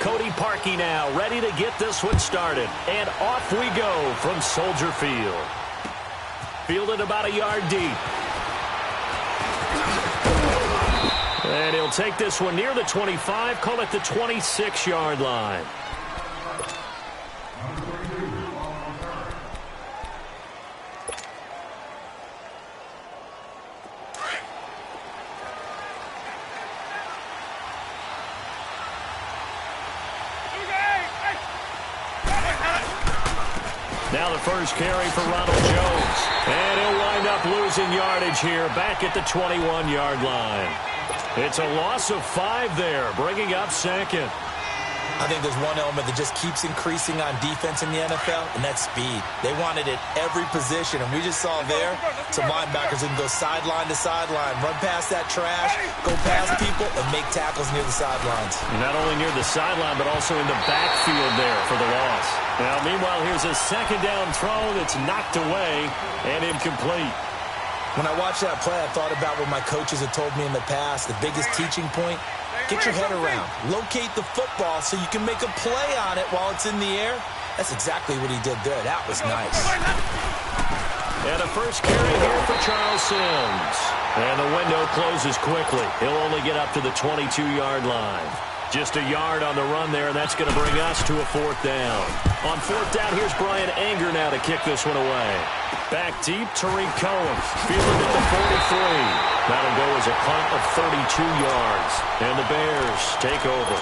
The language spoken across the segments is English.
Cody Parkey now, ready to get this one started. And off we go from Soldier Field. Fielded about a yard deep. And he'll take this one near the 25, call it the 26-yard line. Now the first carry for Ronald Jones. And he'll wind up losing yardage here back at the 21-yard line. It's a loss of 5 there, bringing up second. I think there's one element that just keeps increasing on defense in the NFL, and that's speed. They want it at every position, and we just saw there some linebackers who can go sideline to sideline, run past that trash, go past people, and make tackles near the sidelines. Not only near the sideline, but also in the backfield there for the loss. Now, meanwhile, here's a second down throw that's knocked away and incomplete. When I watched that play, I thought about what my coaches had told me in the past. The biggest teaching point, get your head around. Locate the football so you can make a play on it while it's in the air. That's exactly what he did there. That was nice. And a first carry here for Charles Sims. And the window closes quickly. He'll only get up to the 22-yard line. Just a yard on the run there, and that's going to bring us to a 4th down. On 4th down, here's Brian Anger now to kick this one away. Back deep, Tariq Cohen, fielded at the 43. That'll go as a punt of 32 yards. And the Bears take over.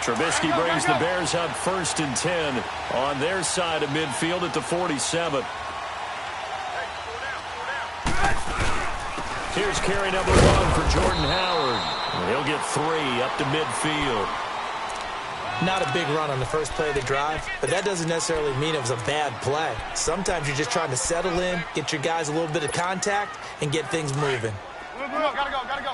Trubisky brings the Bears up 1st and 10 on their side of midfield at the 47. Here's carry number 1 for Jordan Howard. He'll get 3 up to midfield. Not a big run on the first play of the drive, but that doesn't necessarily mean it was a bad play. Sometimes you're just trying to settle in, get your guys a little bit of contact, and get things moving. Gotta go.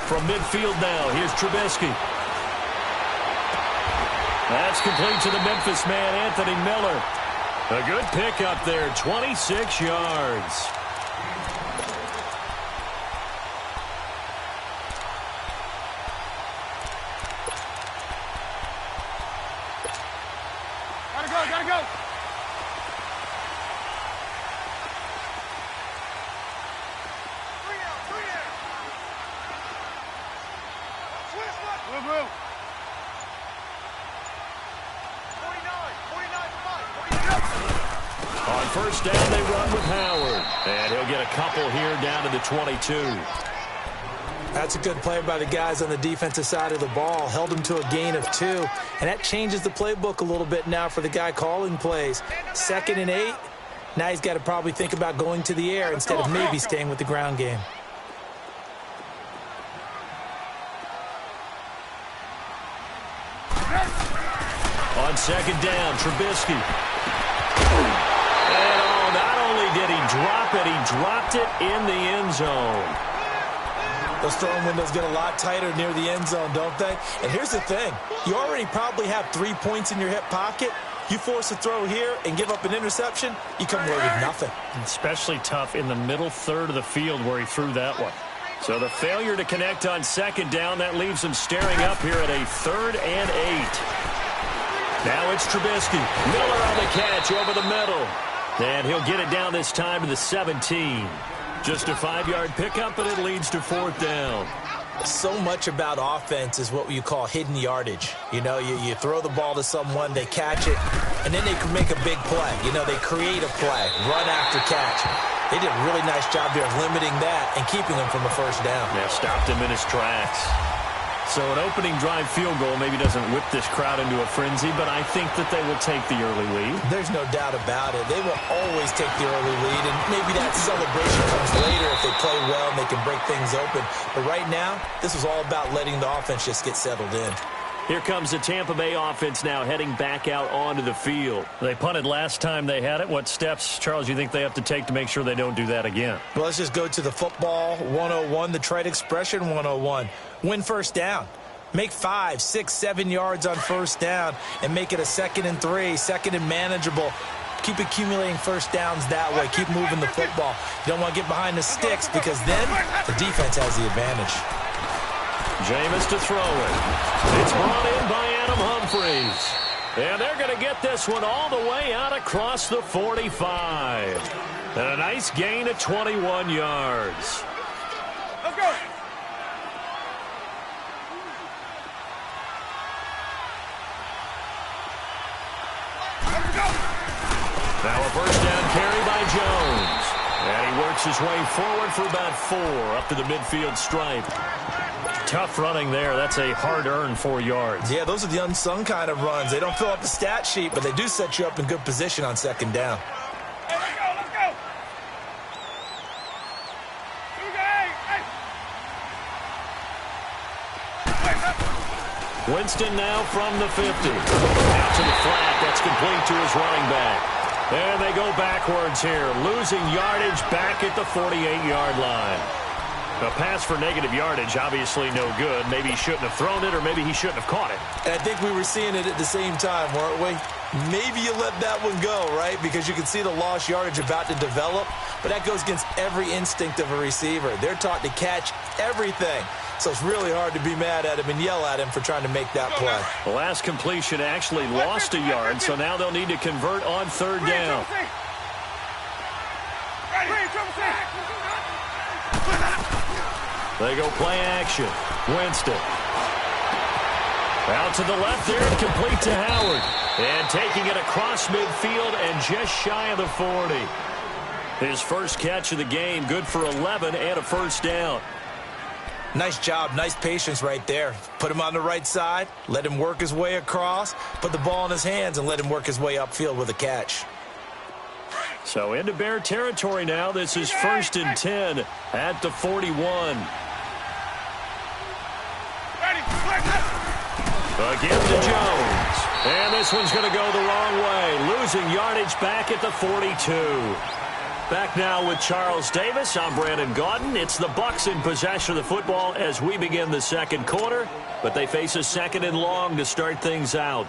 From midfield now, here's Trubisky. That's complete to the Memphis man, Anthony Miller. A good pickup there, 26 yards. Gotta go. On first down, they run with Howard. And he'll get a couple here down to the 22. That's a good play by the guys on the defensive side of the ball. Held them to a gain of 2. And that changes the playbook a little bit now for the guy calling plays. 2nd and 8. Now he's got to probably think about going to the air instead of maybe staying with the ground game. On 2nd down, Trubisky. And not only did he drop it, he dropped it in the end zone. Those throwing windows get a lot tighter near the end zone, don't they? And here's the thing. You already probably have 3 points in your hip pocket. You force a throw here and give up an interception, you come away with nothing. Especially tough in the middle third of the field where he threw that one. So the failure to connect on 2nd down, that leaves him staring up here at a 3rd and 8. Now it's Trubisky. Miller on the catch over the middle. And he'll get it down this time to the 17. Just a 5-yard pickup, but it leads to 4th down. So much about offense is what you call hidden yardage. You know, you throw the ball to someone, they catch it, and then they can make a big play. You know, they create a play, run after catch. They did a really nice job there of limiting that and keeping him from a 1st down. Yeah, stopped him in his tracks. So an opening drive field goal maybe doesn't whip this crowd into a frenzy, but I think that they will take the early lead. There's no doubt about it. They will always take the early lead, and maybe that celebration comes later if they play well and they can break things open. But right now, this is all about letting the offense just get settled in. Here comes the Tampa Bay offense now heading back out onto the field. They punted last time they had it. What steps, Charles, you think they have to take to make sure they don't do that again? Well, let's just go to the football 101, the trade expression 101. Win first down. Make 5, 6, 7 yards on first down and make it a 2nd and 3, 2nd and manageable. Keep accumulating first downs that way. Keep moving the football. You don't want to get behind the sticks because then the defense has the advantage. Jameis to throw it. It's brought in by Adam Humphries. And they're going to get this one all the way out across the 45. And a nice gain of 21 yards. Let's go. Now a first down carry by Jones. And he works his way forward for about 4 up to the midfield stripe. Tough running there. That's a hard-earned 4 yards. Yeah, those are the unsung kind of runs. They don't fill up the stat sheet, but they do set you up in good position on 2nd down. Hey, let's go, let's go. Winston now from the 50. Out to the flat. That's complete to his running back. And they go backwards here, losing yardage back at the 48-yard line. A pass for negative yardage, obviously no good. Maybe he shouldn't have thrown it, or maybe he shouldn't have caught it. And I think we were seeing it at the same time, weren't we? Maybe you let that one go, right? Because you can see the lost yardage about to develop, but that goes against every instinct of a receiver. They're taught to catch everything. So it's really hard to be mad at him and yell at him for trying to make that play. The last completion actually lost a yard, so now they'll need to convert on 3rd down. They go play action. Winston. Out to the left there and complete to Howard. And taking it across midfield and just shy of the 40. His first catch of the game, good for 11 and a first down. Nice job, nice patience right there. Put him on the right side, let him work his way across, put the ball in his hands, and let him work his way upfield with a catch. So into Bear territory now. This is 1st and 10 at the 41. Again to Jones. And this one's going to go the wrong way. Losing yardage back at the 42. Back now with Charles Davis. I'm Brandon Gaudin. It's the Bucs in possession of the football as we begin the 2nd quarter. But they face a 2nd and long to start things out.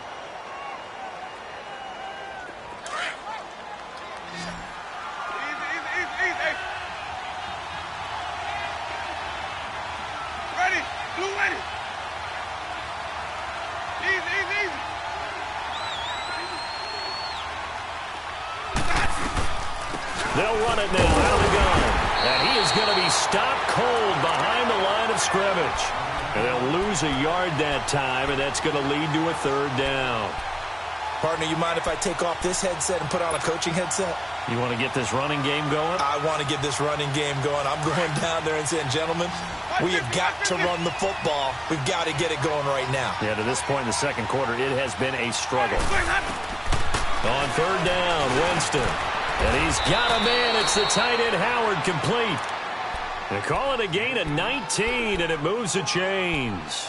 They'll run it now out of the gun. And he is going to be stopped cold behind the line of scrimmage. And they'll lose a yard that time, and that's going to lead to a 3rd down. Partner, you mind if I take off this headset and put on a coaching headset? You want to get this running game going? I want to get this running game going. I'm going down there and saying, gentlemen, we have got to run the football. We've got to get it going right now. Yeah, to this point in the 2nd quarter, it has been a struggle. On 3rd down, Winston. And he's got a man. It's the tight end, Howard, complete. They call it a gain of 19, and it moves the chains.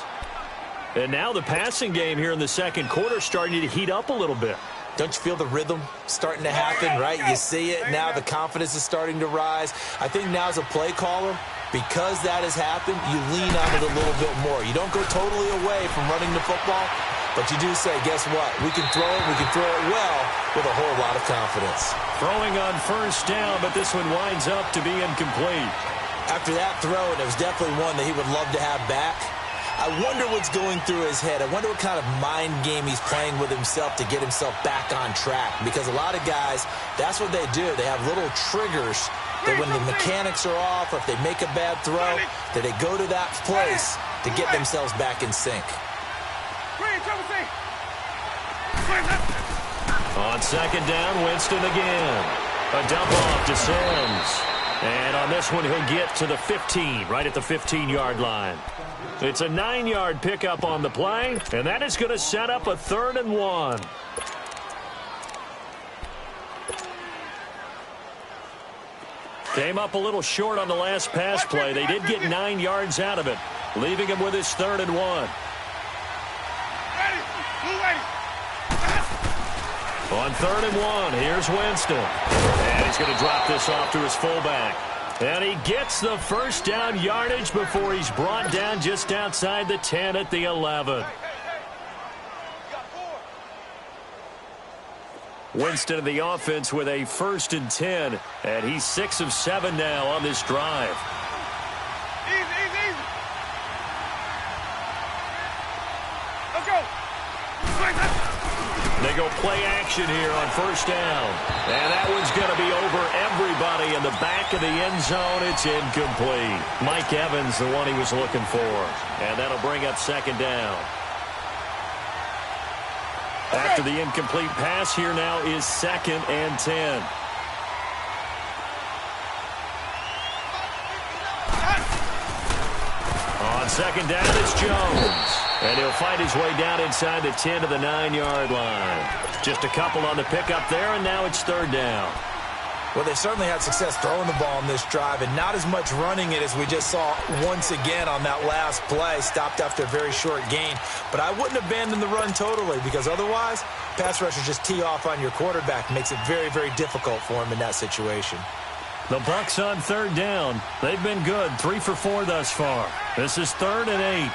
And now the passing game here in the 2nd quarter starting to heat up a little bit. Don't you feel the rhythm starting to happen, right? You see it. Now the confidence is starting to rise. I think now as a play caller, because that has happened, you lean on it a little bit more. You don't go totally away from running the football, but you do say, guess what? We can throw it well with a whole lot of confidence. Throwing on 1st down, but this one winds up to be incomplete. After that throw, and it was definitely one that he would love to have back, I wonder what's going through his head. I wonder what kind of mind game he's playing with himself to get himself back on track. Because a lot of guys, that's what they do. They have little triggers that when the mechanics are off or if they make a bad throw, that they go to that place to get themselves back in sync. On 2nd down, Winston again. A dump off to Sims. And on this one, he'll get to the 15, right at the 15-yard line. It's a 9-yard pickup on the play, and that is going to set up a 3rd and 1. Came up a little short on the last pass play. They did get 9 yards out of it, leaving him with his 3rd and 1. On 3rd and 1, here's Winston. And he's going to drop this off to his fullback. And he gets the first down yardage before he's brought down just outside the 10 at the 11. Winston of the offense with a 1st and 10. And he's 6 of 7 now on this drive. Easy, easy, easy. Let's go. They go play action here on 1st down. And that one's going to be over everybody in the back of the end zone. It's incomplete. Mike Evans, the one he was looking for. And that'll bring up 2nd down. After the incomplete pass, here now is 2nd and 10. On 2nd down, it's Jones. And he'll find his way down inside the 10 to the 9-yard line. Just a couple on the pickup there, and now it's 3rd down. Well, they certainly had success throwing the ball in this drive, and not as much running it as we just saw once again on that last play. Stopped after a very short gain. But I wouldn't abandon the run totally, because otherwise, pass rushers just tee off on your quarterback. Makes it very, very difficult for him in that situation. The Bucs on 3rd down. They've been good, 3 for 4 thus far. This is 3rd and 8.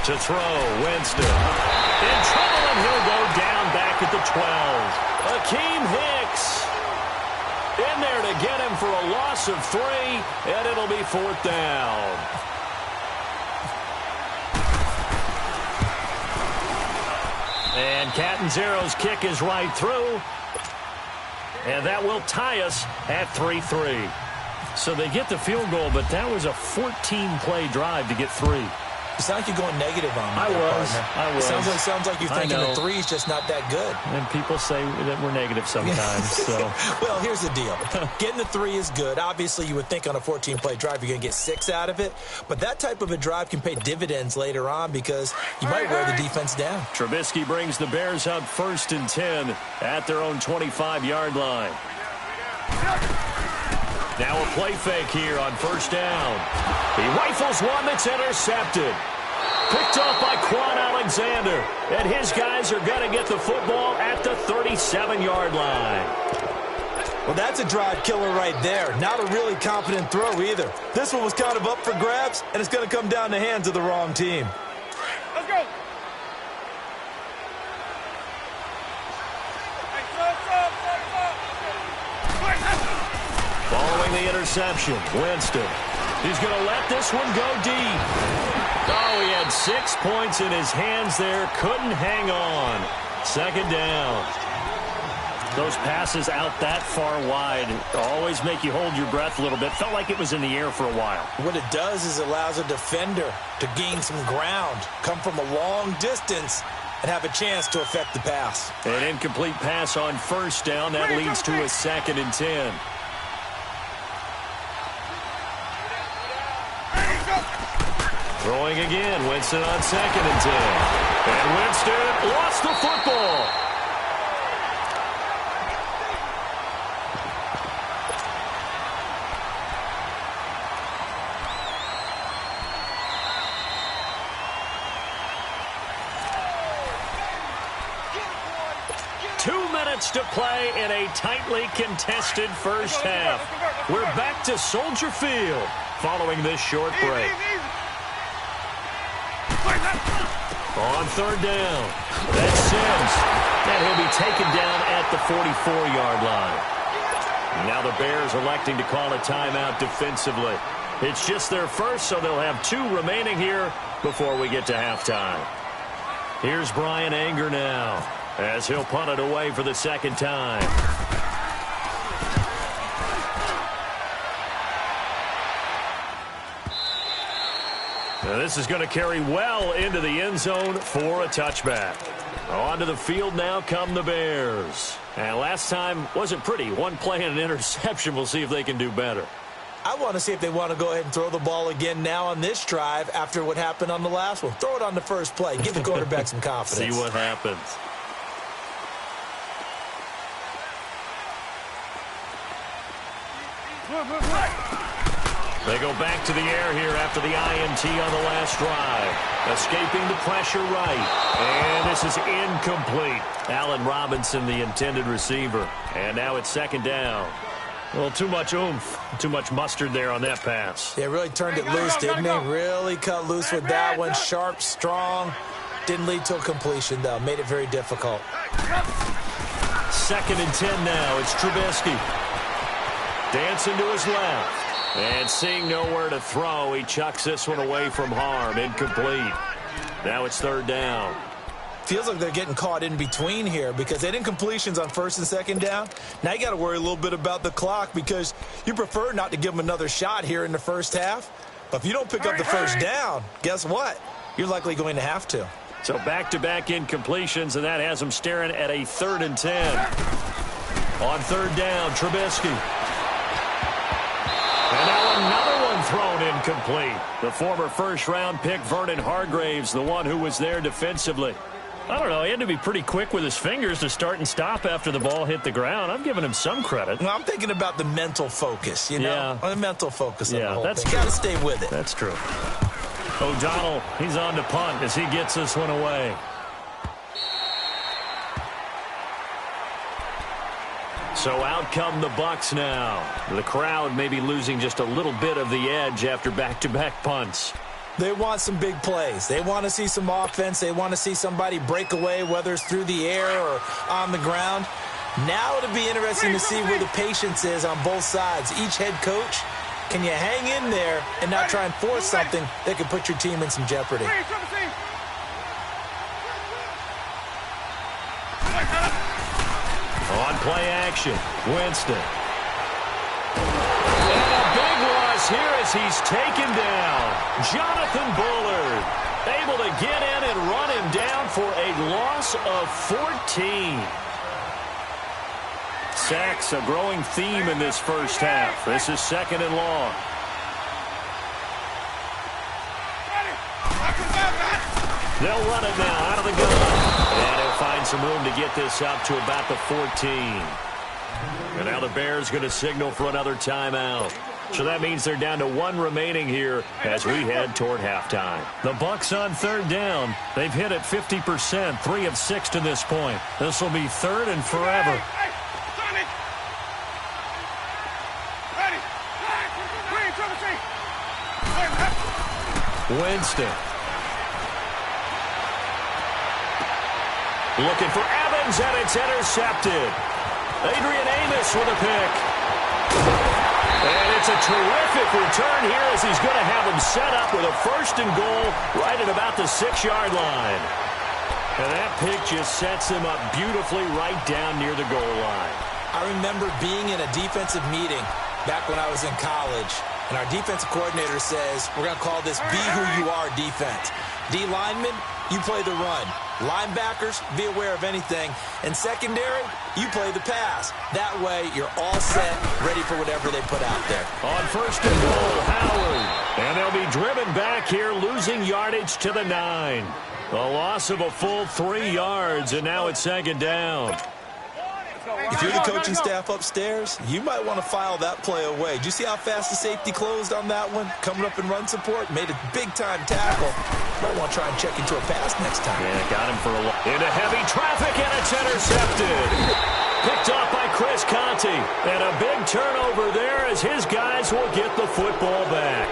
To throw, Winston. In trouble, and he'll go down back at the 12. Akeem Hicks in there to get him for a loss of 3, and it'll be 4th down. And Catanzaro's kick is right through. And that will tie us at 3-3. So they get the field goal, but that was a 14-play drive to get 3. You sound like you're going negative on me. I was. Sounds like you're thinking the 3's just not that good. And people say that we're negative sometimes. So, well, here's the deal. Getting the 3 is good. Obviously, you would think on a 14-play drive you're going to get 6 out of it. But that type of a drive can pay dividends later on because you might wear the defense down. Trubisky brings the Bears up 1st and 10 at their own 25-yard line. Now a play fake here on 1st down. He rifles one that's intercepted. Picked off by Quan Alexander. And his guys are going to get the football at the 37-yard line. Well, that's a drive killer right there. Not a really confident throw either. This one was kind of up for grabs, and it's going to come down the hands of the wrong team. Let's go. Following the interception, Winston. He's going to let this one go deep. Oh, he had 6 points in his hands there. Couldn't hang on. 2nd down. Those passes out that far wide always make you hold your breath a little bit. Felt like it was in the air for a while. What it does is it allows a defender to gain some ground, come from a long distance, and have a chance to affect the pass. An incomplete pass on 1st down. That leads to a 2nd and 10. Throwing again, Winston on 2nd and 10. And Winston lost the football. To play in a tightly contested first half. We're back to Soldier Field following this short break. On 3rd down, that's Sims. And he'll be taken down at the 44-yard line. Now the Bears electing to call a timeout defensively. It's just their first, so they'll have 2 remaining here before we get to halftime. Here's Brian Anger now, as he'll punt it away for the 2nd time. Now this is going to carry well into the end zone for a touchback. Onto the field now come the Bears. And last time wasn't pretty. 1 play and an interception. We'll see if they can do better. I want to see if they want to go ahead and throw the ball again now on this drive after what happened on the last one. Throw it on the first play. Give the quarterback some confidence. See what happens. They go back to the air here after the INT on the last drive. Escaping the pressure right. And this is incomplete. Allen Robinson, the intended receiver. And now it's second down. Well, too much oomph, too much mustard there on that pass. Yeah, really turned it loose, didn't he? Really cut loose with that one. Sharp, strong. Didn't lead to a completion, though. Made it very difficult. Second and 10 now. It's Trubisky. Dancing to his left. And seeing nowhere to throw, he chucks this one away from harm. Incomplete. Now it's third down. Feels like they're getting caught in between here because they did incompletions on first and second down. Now you got to worry a little bit about the clock because you prefer not to give them another shot here in the first half. But if you don't pick up the first down, guess what? You're likely going to have to. So back-to-back incompletions, and that has them staring at a 3rd and 10. On third down, Trubisky. And now another one thrown incomplete. The former first-round pick, Vernon Hargreaves, the one who was there defensively. I don't know. He had to be pretty quick with his fingers to start and stop after the ball hit the ground. I'm giving him some credit. Well, I'm thinking about the mental focus, you know? Yeah. The mental focus of the whole that's thing. true. You got to stay with it. That's true. O'Donnell, he's on to punt as he gets this one away. So out come the Bucs now. The crowd may be losing just a little bit of the edge after back-to-back punts. They want some big plays. They want to see some offense. They want to see somebody break away, whether it's through the air or on the ground. Now it'll be interesting to see where the patience is on both sides. Each head coach, can you hang in there and not try and force something that could put your team in some jeopardy? On play action, Winston. And a big loss here as he's taken down. Jonathan Bullard able to get in and run him down for a loss of 14. Sacks, a growing theme in this first half. This is second and long. They'll run it now out of the gun. And he'll find some room to get this up to about the 14. And now the Bears going to signal for another timeout. So that means they're down to one remaining here as we head toward halftime. The Bucs on third down. They've hit it 50%, 3 of 6 to this point. This will be third and forever. Winston. Looking for Evans, and it's intercepted. Adrian Amos with a pick. And it's a terrific return here as he's going to have him set up with a 1st and goal right at about the 6-yard line. And that pick just sets him up beautifully right down near the goal line. I remember being in a defensive meeting back when I was in college, and our defensive coordinator says, we're going to call this be who you are defense. D linemen, you play the run. Linebackers, be aware of anything. And secondary, you play the pass. That way, you're all set, ready for whatever they put out there. On 1st and goal, Howard. And they'll be driven back here, losing yardage to the 9. A loss of a full 3 yards, and now it's 2nd down. If you're the coaching staff upstairs, you might want to file that play away. Did you see how fast the safety closed on that one? Coming up in run support, made a big-time tackle. Might want to try and check into a pass next time. Yeah, got him for a lot. Into heavy traffic, and it's intercepted. Picked off by Chris Conte. And a big turnover there as his guys will get the football back.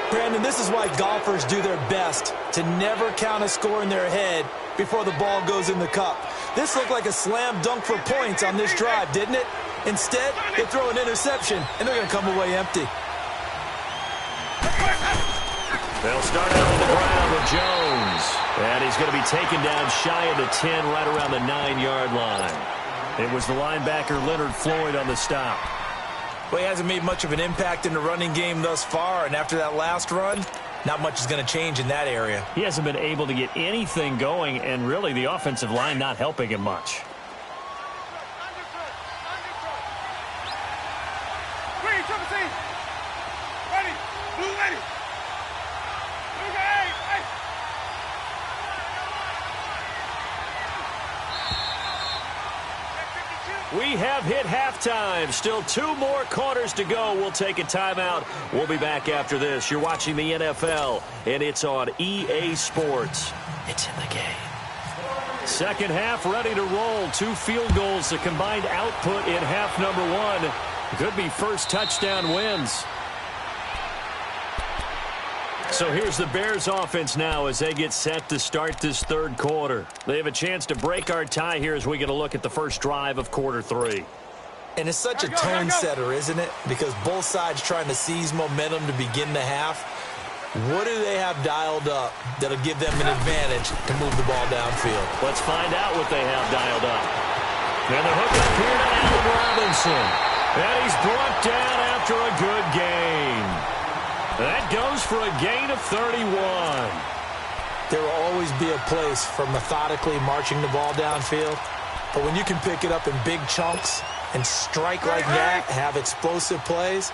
Brandon, this is why golfers do their best to never count a score in their head before the ball goes in the cup. This looked like a slam dunk for points on this drive, didn't it? Instead, they throw an interception, and they're going to come away empty. They'll start out on the ground with Jones. And he's going to be taken down shy of the 10, right around the 9-yard line. It was the linebacker Leonard Floyd on the stop. Well, he hasn't made much of an impact in the running game thus far, and after that last run, not much is going to change in that area. He hasn't been able to get anything going, and really the offensive line not helping him much. We have hit halftime. Still 2 more quarters to go. We'll take a timeout. We'll be back after this. You're watching the NFL, and it's on EA Sports. It's in the game. Second half ready to roll. 2 field goals, the combined output in half number 1. Could be first touchdown wins. So here's the Bears offense now as they get set to start this third quarter. They have a chance to break our tie here as we get a look at the first drive of quarter 3. And it's such a tone setter, isn't it? Because both sides trying to seize momentum to begin the half. What do they have dialed up that'll give them an advantage to move the ball downfield? Let's find out what they have dialed up. And the hook up here to Allen Robinson. And he's brought down after a good gain. That goes for a gain of 31. There will always be a place for methodically marching the ball downfield. But when you can pick it up in big chunks and strike like that, have explosive plays,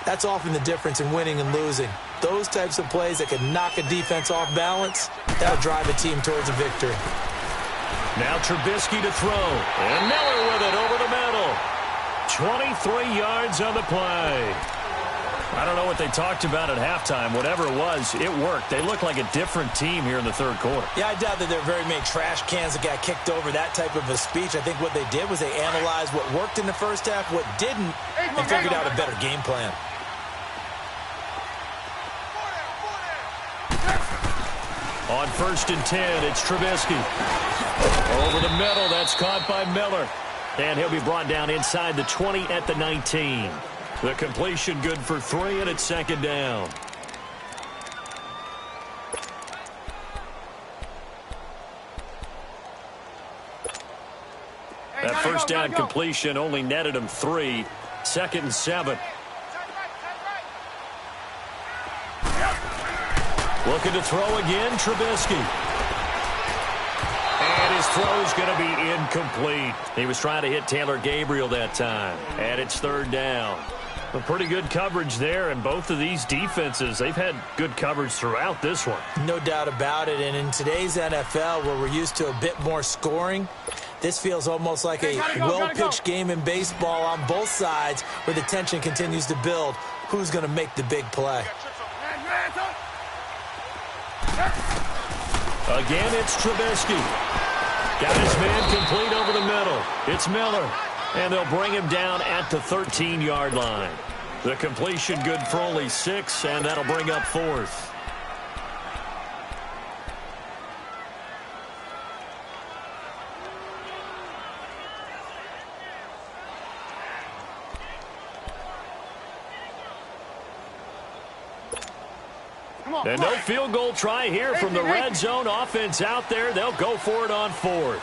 that's often the difference in winning and losing. Those types of plays that can knock a defense off balance, that'll drive a team towards a victory. Now Trubisky to throw. And Miller with it over the middle. 23 yards on the play. I don't know what they talked about at halftime. Whatever it was, it worked. They look like a different team here in the third quarter. Yeah, I doubt that there are very many trash cans that got kicked over, that type of a speech. I think what they did was they analyzed what worked in the first half, what didn't, and figured out a better game plan. On 1st and 10, it's Trubisky. Over the middle, that's caught by Miller. And he'll be brought down inside the 20 at the 19. The completion good for 3, and it's second down. That first down completion only netted him 3. 2nd and 7. Looking to throw again, Trubisky. And his throw is going to be incomplete. He was trying to hit Taylor Gabriel that time. And it's 3rd down. A pretty good coverage there, and both of these defenses, they've had good coverage throughout this one. No doubt about it, and in today's NFL, where we're used to a bit more scoring, this feels almost like a well-pitched game in baseball on both sides where the tension continues to build. Who's going to make the big play? Again, it's Trubisky. Got his man complete over the middle. It's Miller. And they'll bring him down at the 13-yard line. The completion good for only 6, and that'll bring up 4th. And no field goal try here from the red zone offense out there. They'll go for it on 4th.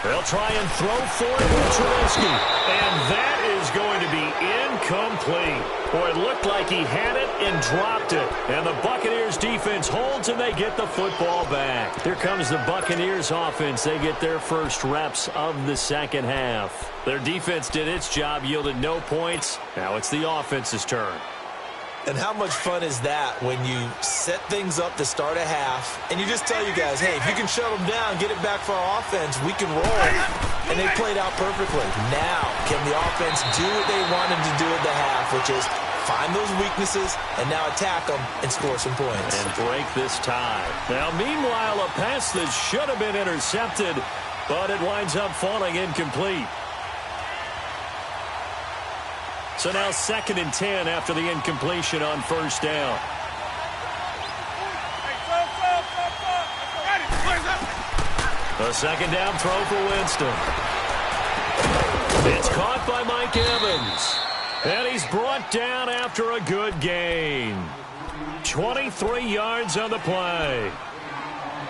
They'll try and throw for it with Trubisky. And that is going to be incomplete. Boy, it looked like he had it and dropped it. And the Buccaneers defense holds and they get the football back. Here comes the Buccaneers offense. They get their first reps of the second half. Their defense did its job, yielded no points. Now it's the offense's turn. And how much fun is that when you set things up to start a half and you just tell you guys, hey, if you can shut them down, get it back for our offense, we can roll. And they played out perfectly. Now, can the offense do what they wanted to do at the half, which is find those weaknesses and now attack them and score some points. And break this tie. Now, meanwhile, a pass that should have been intercepted, but it winds up falling incomplete. So now 2nd and 10 after the incompletion on 1st down. A 2nd down throw for Winston. It's caught by Mike Evans. And he's brought down after a good gain. 23 yards on the play.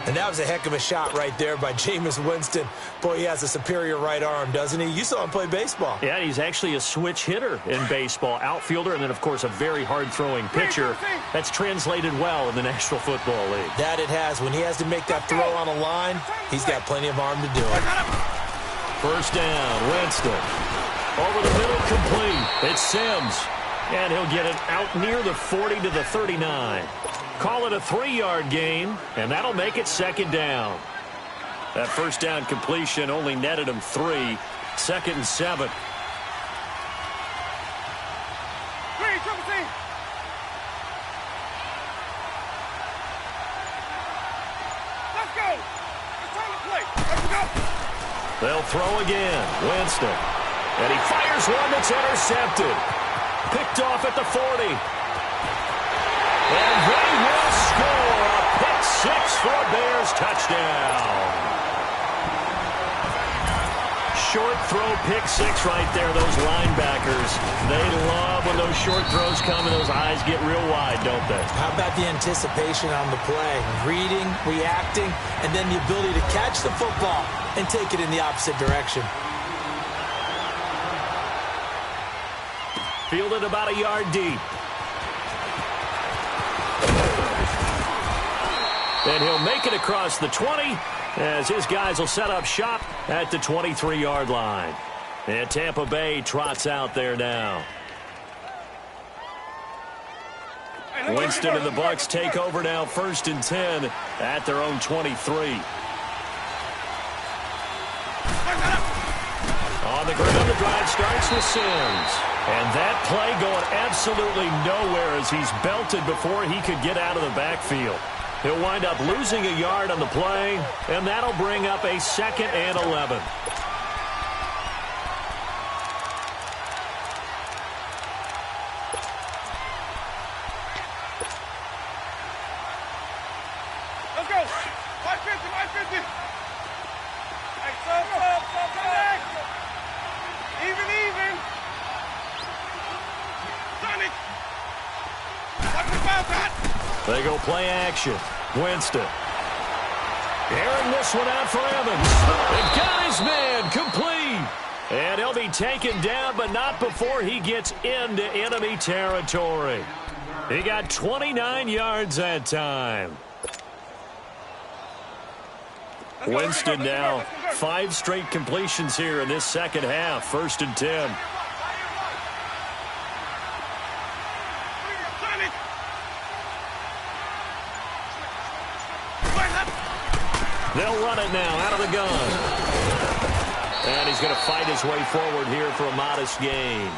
And that was a heck of a shot right there by Jameis Winston. Boy, he has a superior right arm, doesn't he? You saw him play baseball. Yeah, he's actually a switch hitter in baseball. Outfielder, and then, of course, a very hard-throwing pitcher. That's translated well in the National Football League. That it has. When he has to make that throw on a line, he's got plenty of arm to do it. 1st down, Winston. Over the middle, complete. It's Sims. And he'll get it out near the 40 to the 39. Call it a 3-yard gain, and that'll make it 2nd down. That first down completion only netted him 3. 2nd and 7. Let's go. It's time to play. Let's go. They'll throw again. Winston. And he fires one that's intercepted. Picked off at the 40. And they will score a pick 6 for a Bears touchdown. Short throw pick 6 right there. Those linebackers, they love when those short throws come and those eyes get real wide, don't they? How about the anticipation on the play? Reading, reacting, and then the ability to catch the football and take it in the opposite direction. Fielded about a yard deep. And he'll make it across the 20 as his guys will set up shop at the 23-yard line. And Tampa Bay trots out there now. Winston and the Bucs take over now, 1st and 10 at their own 23. On the ground, the drive starts with Sims. And that play going absolutely nowhere as he's belted before he could get out of the backfield. He'll wind up losing a yard on the play, and that'll bring up a 2nd and 11. Let's go. 550. Hey, sub, back. Even. Sonic. Watch the foul, Pat. They go play action. Winston. Airing this one out for Evans. They've got his man complete. And he'll be taken down, but not before he gets into enemy territory. He got 29 yards that time. Winston now 5 straight completions here in this second half. 1st and 10. They'll run it now out of the gun. And he's going to fight his way forward here for a modest gain.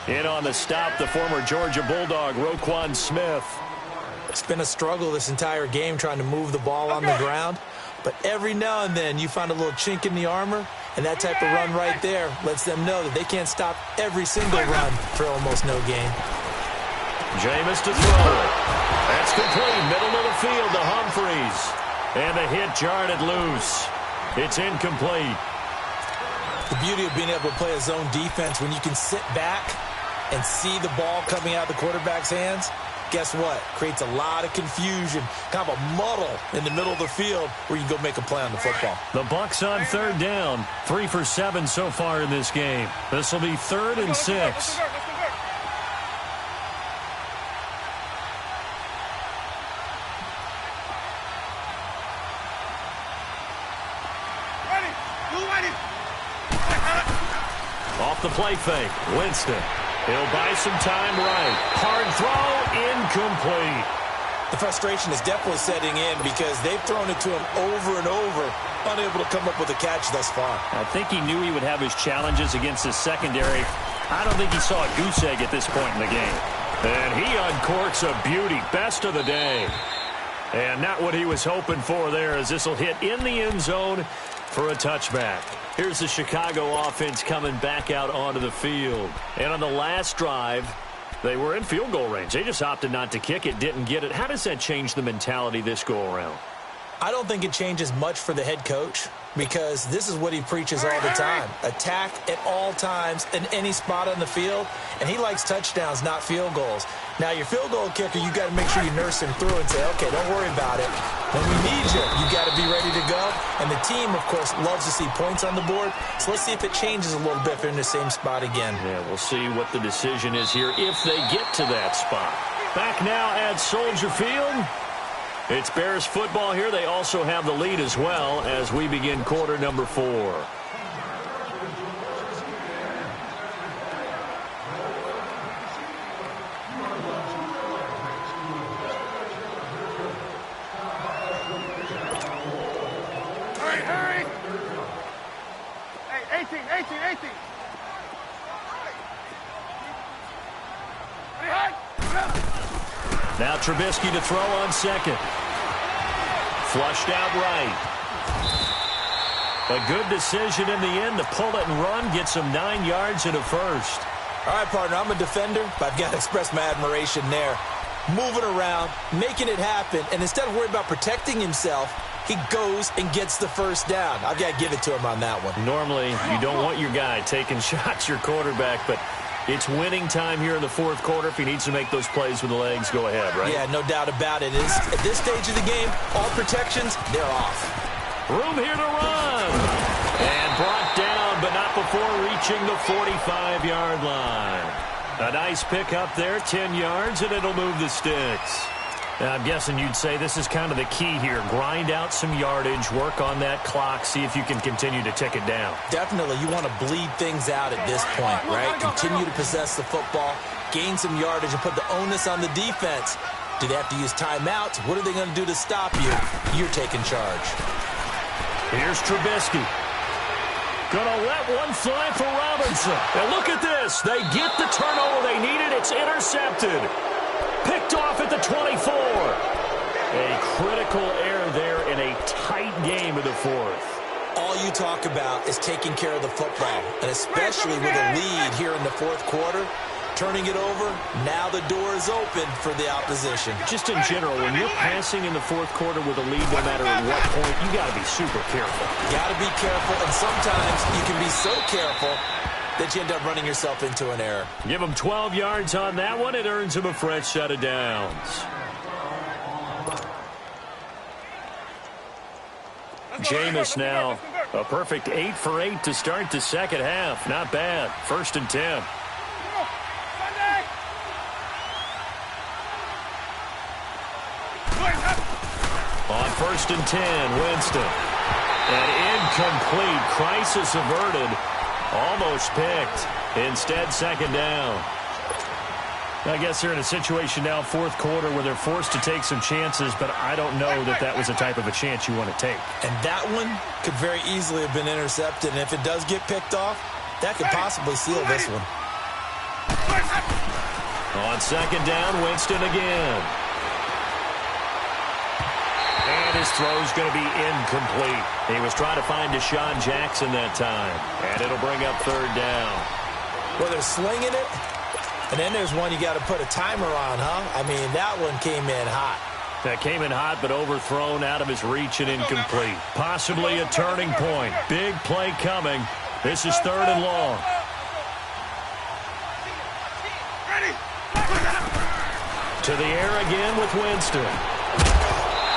In on the stop, the former Georgia Bulldog, Roquan Smith. It's been a struggle this entire game trying to move the ball on the ground. But every now and then you find a little chink in the armor, and that type of run right there lets them know that they can't stop every single run for almost no gain. Jameis to throw it. That's complete. Middle of the field to Humphreys. And the hit jarred it loose. It's incomplete. The beauty of being able to play a zone defense when you can sit back and see the ball coming out of the quarterback's hands, guess what? Creates a lot of confusion, kind of a muddle in the middle of the field where you can go make a play on the football. The Bucs on 3rd down. 3 for 7 so far in this game. This will be 3rd and 6. Off the play fake, Winston. He'll buy some time right. Hard throw, incomplete. The frustration is definitely setting in because they've thrown it to him over and over, unable to come up with a catch thus far. I think he knew he would have his challenges against his secondary. I don't think he saw a goose egg at this point in the game. And he uncorks a beauty, best of the day. And not what he was hoping for there, as this will hit in the end zone for a touchback. Here's the Chicago offense coming back out onto the field. And on the last drive, they were in field goal range. They just opted not to kick it, didn't get it. How does that change the mentality this go-around? I don't think it changes much for the head coach because this is what he preaches all the time. Attack at all times in any spot on the field, and he likes touchdowns, not field goals. Now, your field goal kicker, you got to make sure you nurse him through and say, okay, don't worry about it. When we need you, you got to be ready to go. And the team, of course, loves to see points on the board. So let's see if it changes a little bit if they're in the same spot again. Yeah, we'll see what the decision is here if they get to that spot. Back now at Soldier Field. It's Bears football here. They also have the lead as well as we begin quarter number 4. Hurry! Now Trubisky to throw on second. Flushed out right. A good decision in the end to pull it and run. Gets him 9 yards and a first. All right, partner, I'm a defender, but I've got to express my admiration there. Moving around, making it happen, and instead of worrying about protecting himself, he goes and gets the first down. I've got to give it to him on that one. Normally, you don't want your guy taking shots, your quarterback, but it's winning time here in the fourth quarter. If he needs to make those plays with the legs, go ahead, right? Yeah, no doubt about it. At this stage of the game, all protections, they're off. Room here to run. And brought down, but not before reaching the 45-yard line. A nice pick up there, 10 yards, and it'll move the sticks. Now, I'm guessing you'd say this is kind of the key here. Grind out some yardage, work on that clock, see if you can continue to tick it down. Definitely. You want to bleed things out at this point, right? Continue to possess the football, gain some yardage, and put the onus on the defense. Do they have to use timeouts? What are they going to do to stop you? You're taking charge. Here's Trubisky. Gonna let one fly for Robinson. And look at this. They get the turnover they needed. It's intercepted. Picked off at the 24. A critical error there in a tight game of the fourth. All you talk about is taking care of the football, and especially with a lead here in the fourth quarter. Turning it over, now the door is open for the opposition. Just in general, when you're passing in the fourth quarter with a lead, no matter at what point, you got to be super careful. Got to be careful, and sometimes you can be so careful that you end up running yourself into an error. Give him 12 yards on that one. It earns him a fresh set of downs. Jameis now a perfect 8 for 8 to start the second half. Not bad. 1st and 10. On 1st and 10, Winston. An incomplete. Crisis averted. Almost picked. Instead, second down. I guess they're in a situation now, fourth quarter, where they're forced to take some chances, but I don't know that that was the type of a chance you want to take. And that one could very easily have been intercepted, and if it does get picked off, that could possibly seal this one. On second down, Winston again. And his throw's going to be incomplete. He was trying to find Deshaun Jackson that time. And it'll bring up third down. Well, they're slinging it. And then there's one you got to put a timer on, huh? I mean, that one came in hot. That came in hot, but overthrown, out of his reach and incomplete. Possibly a turning point. Big play coming. This is 3rd and long. To the air again with Winston.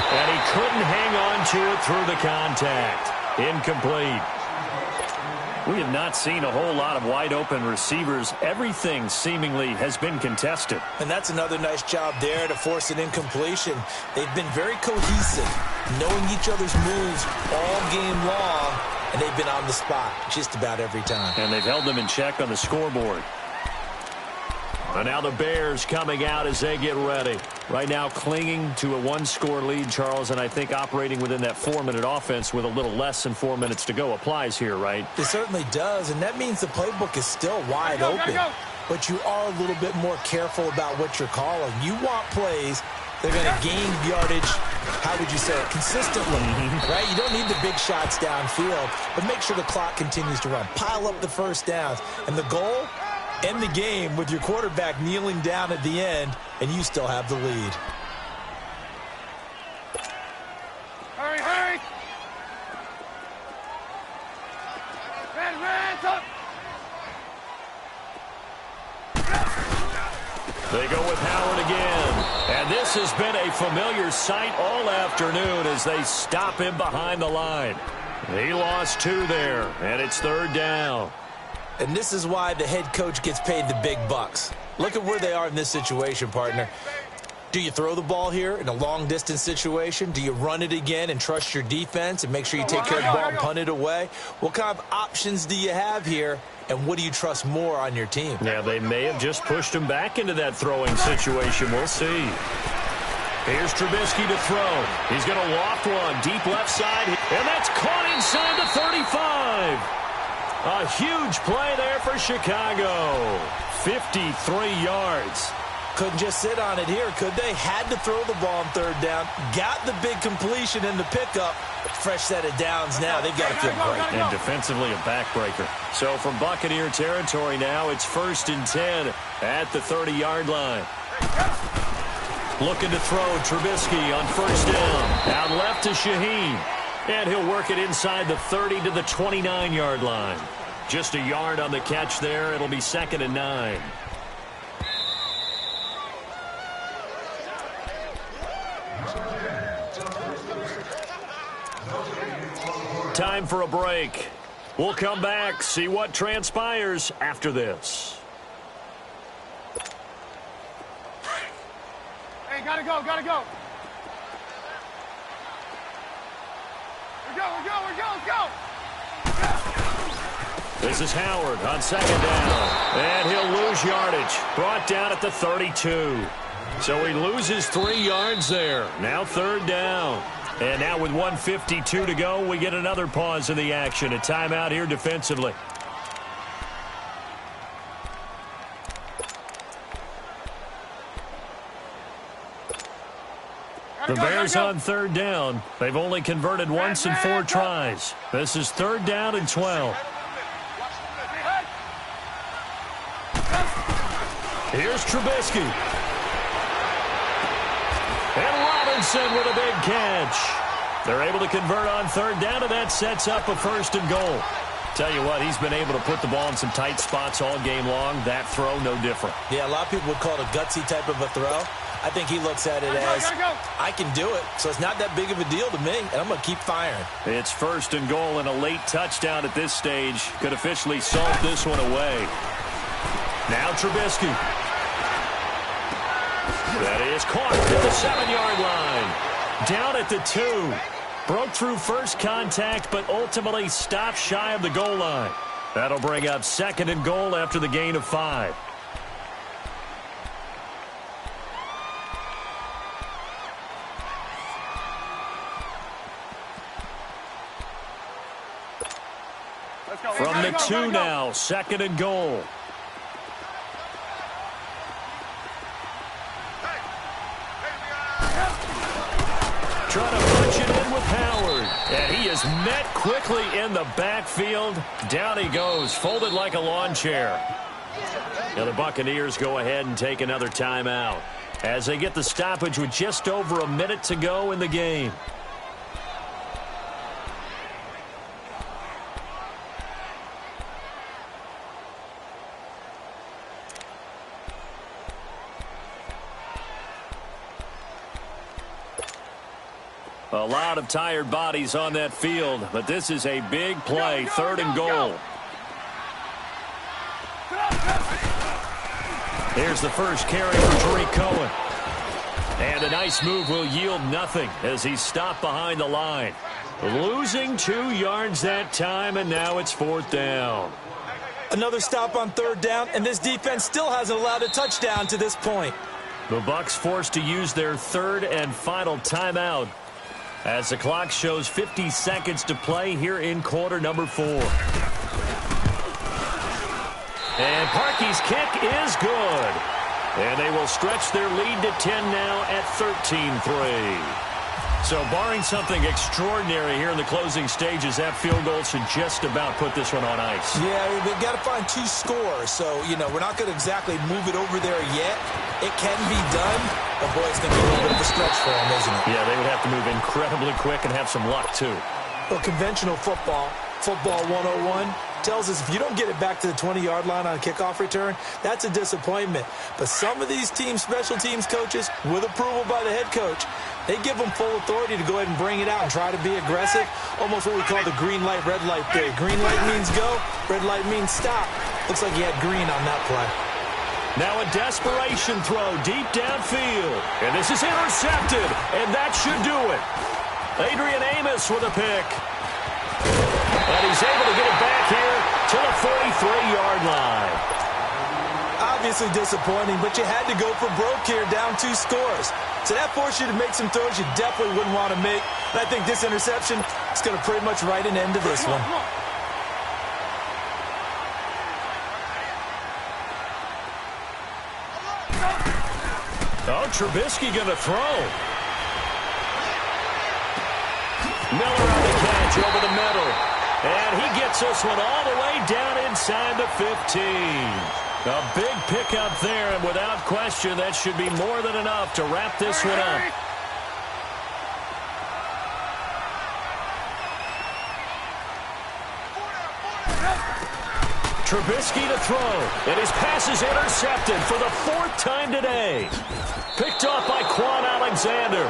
And he couldn't hang on to it through the contact. Incomplete. We have not seen a whole lot of wide-open receivers. Everything seemingly has been contested. And that's another nice job there to force an incompletion. They've been very cohesive, knowing each other's moves all game long, and they've been on the spot just about every time. And they've held them in check on the scoreboard. And now the Bears coming out as they get ready. Right now clinging to a 1-score lead, Charles, and I think operating within that 4-minute offense with a little less than 4 minutes to go applies here, right? It certainly does, and that means the playbook is still wide open. But you are a little bit more careful about what you're calling. You want plays that are going to gain yardage, how would you say it, consistently, right? You don't need the big shots downfield, but make sure the clock continues to run. Pile up the first downs, and the goal, end the game with your quarterback kneeling down at the end, and you still have the lead. Hurry, hurry! Hands up! They go with Howard again. And this has been a familiar sight all afternoon as they stop him behind the line. He lost 2 there, and it's 3rd down. And this is why the head coach gets paid the big bucks. Look at where they are in this situation, partner. Do you throw the ball here in a long-distance situation? Do you run it again and trust your defense and make sure you take care of the ball and punt it away? What kind of options do you have here, and what do you trust more on your team? Yeah, they may have just pushed him back into that throwing situation. We'll see. Here's Trubisky to throw. He's going to loft one deep left side, and that's caught inside the 35. A huge play there for Chicago. 53 yards. Couldn't just sit on it here, could they? Had to throw the ball on third down. Got the big completion in the pickup. Fresh set of downs now. They've got to feel great. And defensively, a backbreaker. So from Buccaneer territory now, it's 1st and 10 at the 30-yard line. Looking to throw, Trubisky on 1st down. Out left to Shaheen. And he'll work it inside the 30 to the 29-yard line. Just a yard on the catch there. It'll be 2nd and 9. Time for a break. We'll come back, see what transpires after this. Hey, gotta go, gotta go. Let's go. This is Howard on 2nd down. And he'll lose yardage. Brought down at the 32. So he loses 3 yards there. Now 3rd down. And now with 1:52 to go, we get another pause in the action. A timeout here defensively. The Bears on 3rd down. They've only converted once in 4 tries. This is 3rd down and 12. Here's Trubisky. And Robinson with a big catch. They're able to convert on 3rd down, and that sets up a 1st and goal. Tell you what, he's been able to put the ball in some tight spots all game long. That throw, no different. Yeah, a lot of people would call it a gutsy type of a throw. I think he looks at it as, I can do it, so it's not that big of a deal to me, and I'm going to keep firing. It's 1st and goal and a late touchdown at this stage. Could officially salt this one away. Now Trubisky. That is caught at the 7-yard line. Down at the 2. Broke through first contact, but ultimately stopped shy of the goal line. That'll bring up 2nd and goal after the gain of 5. From the 2 now, 2nd and goal. Trying to punch it in with Howard. And he is met quickly in the backfield. Down he goes, folded like a lawn chair. Now the Buccaneers go ahead and take another timeout as they get the stoppage with just over a minute to go in the game. A lot of tired bodies on that field, but this is a big play, 3rd and goal. Here's the first carry for Tariq Cohen. And a nice move will yield nothing as he's stopped behind the line. Losing 2 yards that time, and now it's 4th down. Another stop on 3rd down, and this defense still hasn't allowed a touchdown to this point. The Bucs forced to use their 3rd and final timeout as the clock shows 50 seconds to play here in quarter number 4. And Parkey's kick is good. And they will stretch their lead to 10 now at 13-3. So barring something extraordinary here in the closing stages, that field goal should just about put this one on ice. Yeah, they've got to find 2 scores. So, we're not going to exactly move it over there yet. It can be done, but boy, it's going to be a little bit of a stretch for them, isn't it? Yeah, they would have to move incredibly quick and have some luck, too. Well, conventional football 101, tells us if you don't get it back to the 20-yard line on a kickoff return, that's a disappointment. But some of these team special teams coaches, with approval by the head coach, they give them full authority to go ahead and bring it out and try to be aggressive, almost what we call the green light, red light theory. Green light means go, red light means stop. Looks like he had green on that play. Now a desperation throw deep downfield. And this is intercepted, and that should do it. Adrian Amos with a pick. And he's able to get it back here to the 43-yard line. Obviously disappointing, but you had to go for broke here, down 2 scores. So that forced you to make some throws you definitely wouldn't want to make. And I think this interception is going to pretty much write an end to this one. Trubisky going to throw. Miller on the catch over the middle. And he gets this one all the way down inside the 15. A big pickup there, and without question, that should be more than enough to wrap this one up. Trubisky to throw, and his pass is intercepted for the 4th time today. Picked off by Quan Alexander.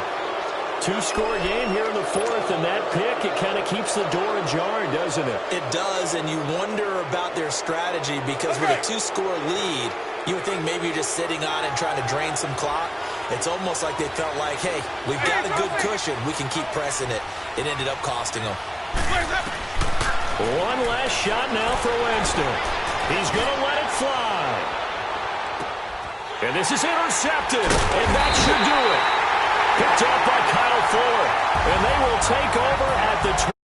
2-score game here in the 4th, and that pick, it kind of keeps the door ajar, doesn't it? It does, and you wonder about their strategy because with a 2-score lead, you would think maybe you're just sitting on it trying to drain some clock. It's almost like they felt like, hey, we've got a good cushion. We can keep pressing it. It ended up costing them. One last shot now for Winston. He's going to let it fly. And this is intercepted, and that should do it. Picked up by Kyle Fuller, and they will take over at the